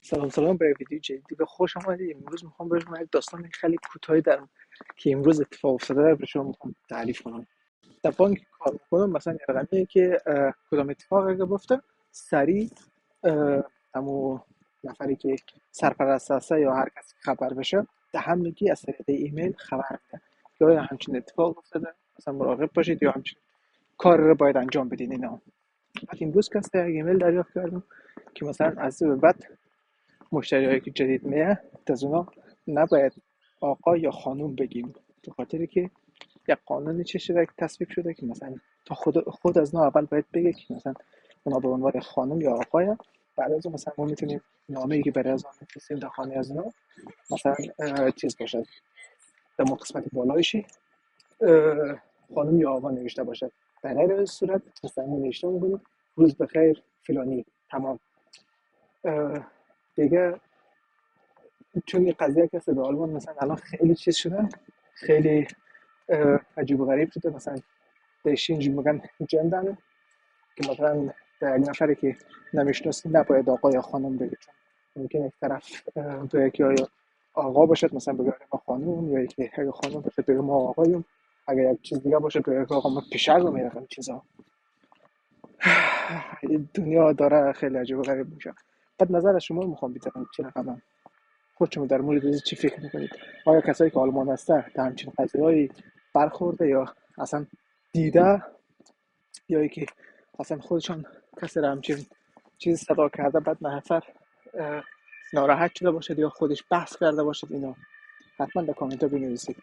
سلام برای ویدیو جدید به خوش آمدید. امروز میخوام به شما یک داستان خیلی کوتاهی دارم که امروز اتفاق افتاده رو به شما میخوام تعریف کنم. در بانک کار میکنم، مثلا یه رقمیه که کدام اتفاقی که بیفته سریع همون نفری که سرپرست هست یا هر کسی خبر بشه ده همگی از طریق ایمیل خبر میده که آیا همچین اتفاق افتاده، مثلا مراقب باشید یا همچین کار رو باید انجام بدین. اینا بعد امروز که از طریق ایمیل دریافت کردم که مثلا از به بعد مشتری‌هایی که جدید میاد از اونا نباید آقا یا خانوم بگیم، به خاطری که یک قانونی چه شده تصویب شده که مثلا تا خود از اول باید بگه که مثلا اونا به عنوان خانوم یا آقای. بعد از اون مثلا ما میتونیم نامه‌ای که برای از آن میفرستیم در خانه از اونا مثلا چیز باشه، در قسمت بالایشی خانوم یا آقا نوشته باشه. در هر صورت مثلا ما نوشته می‌کنیم روز بخیر فلانی، تمام. دیگه چون این قضیه که در آلمان مثلا الان خیلی چیز شده، خیلی عجیب و غریب شده. مثلا درش اینجوری میگن جندن که مثلا در یک نفری که نمیشناسی نباید آقا یا خانم بگه، چون ممکن یک طرف بگه که آیا آقا باشد مثلا بگه ما خانم، یا یکی اگه خانم باشد بگه ما آقاییم، اگه یک چیز دیگه باشه بگه آقا ما پیشر رو میرقم چیزا. دنیا داره خیلی عجیب و غریب میشه. بعد نظر شما رو میخوام بدونم چه رقمه، خودتون در مورد چی فکر میکنید؟ آیا کسایی که آلمان هستن در همچین قضیه‌ای برخورده یا اصلا دیده، یا اینکه اصلا خودشان کسی را همچین چیزی صدا کرده بعد نفر ناراحت شده باشد یا خودش بحث کرده باشد؟ اینا حتما در کامنت ها بنویسید.